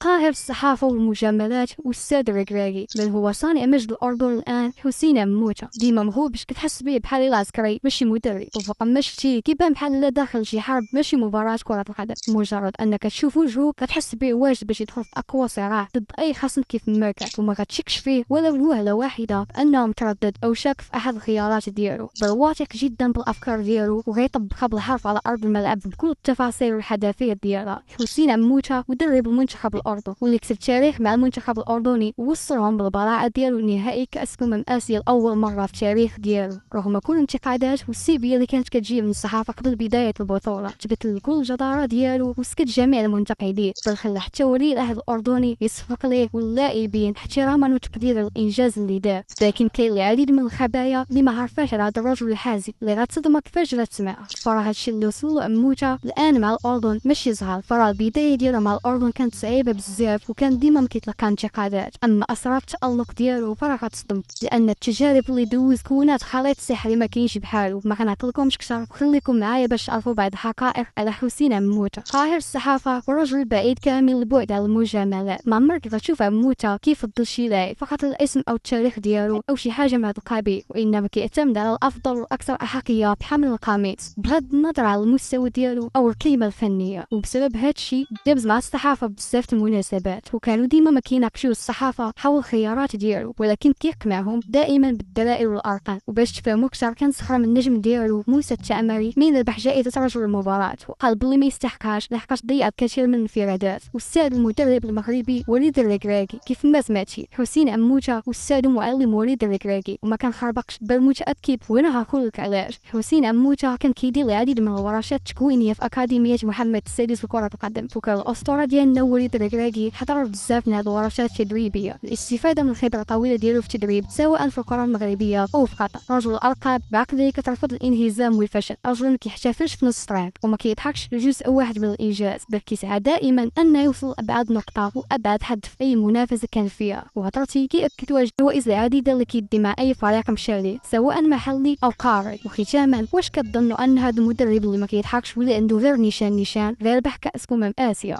قاهر الصحافة والمجاملات والساد الركراكي، بل هو صانع مجد الأردن الآن. حسين مموتة ديما مغوبش كتحس بيه بحال العسكري ماشي مدرب، وفوق ما شفتيه كيبان بحال لا داخل شي حرب ماشي مباراة كرة القدم. مجرد أنك تشوف وجهو كتحس بيه واجد باش يدخل في أقوى صراع ضد أي خصم كيف ما كان، وما كتشكش فيه ولو وهلة واحدة بأنه متردد أو شاك في أحد الخيارات ديالو، بل واثق جدا بالأفكار ديالو وغيطبقها بالحرف على أرض الملعب بكل التفاصيل والحذافير ديالها. حسين مموتة مدرب المنتخب الأردني واللي كتب تاريخ مع المنتخب الأردني ووصلهم بالبراعة ديالو لنهائي كأس آسيا لأول مرة في التاريخ ديالو، رغم كل الانتقادات والسلبية اللي كانت كتجي من الصحافة قبل بداية البطولة. تبت كل الجدارة ديالو وسكت جميع المنتقدين، بل خلى حتى ولي العهد الأردني يصفق ليه واللاعبين احتراما وتقديرا للإنجاز اللي دار. لكن كاين العديد من الخبايا اللي ما عرفاش على هذا الرجل الحازم اللي غتصدمك فجأة تسمعها. فراه هادشي اللي وصلو مموتة الآن مع الأردن ماشي صغار، فراه البداية ديالو مع الأردن كانت صعيبة بزاف وكان ديما مكيتلقى انتقادات، اما اسرار التألق ديالو فراه غتصدم، لان التجارب اللي دوز كونات خليط سحري ما كاينش بحالو. ما كنعطيلكمش كثر، خليكم معايا باش تعرفوا بعض الحقائق على حسين مموتة. قاهر الصحافة ورجل بعيد كامل البعد على المجاملات. ما عمرك غتشوف مموتة كيفضل شي لاعب فقط الاسم او التاريخ ديالو او شي حاجه من هذا القبيل، وانما كيعتمد على الافضل والاكثر احقيه بحمل القميص بغض النظر على المستوى ديالو او القيمه الفنيه. وبسبب هادشي دابز مع الصحافه بزاف المناسبات، وكانوا ديما ما كيناقشوا الصحافه حول الخيارات ديالو، ولكن كيقنعهم دائما بالدلائل والارقام. وباش تفهموا اكثر كنسخر من النجم ديالو موسى التعمري من ربح جائزه رجل المباراه، وقال بلي ما يستحقهاش لحقاش ضيع الكثير من الانفرادات. والساد المدرب المغربي وليد الركراكي كيف ما سمعتي حسين مموتة والساد معلم وليد الركراكي وما كنخربقش، بل متاكد وانا هقولك علاش. حسين مموتة كان كيدير العديد من الورشات التكوينيه في اكاديميه محمد السادس لكره القدم، وكان الاسطوره ديالنا وليد الركراكي حضر بزاف من هاد الورشات التدريبيه للاستفاده من الخبره الطويله ديالو في التدريب سواء في الكره المغربيه او في قطر. رجل الالقاب بعقليه كترفض الانهزام والفشل، رجل ما كيحتفلش في نص الطريق وما كيضحكش لجزء واحد من الانجاز، بل كيسعى دائما انه يوصل ابعد نقطه وابعد حد في اي منافسه كان فيها. وهضرتي كيأكد واجد الجوائز العديده اللي كيدي مع اي فريق مشى ليه سواء محلي او قاري. وختاما واش كتظنوا ان هذا المدرب اللي ما كيضحكش واللي عنده غير نيشان غير ربح كاس اسيا؟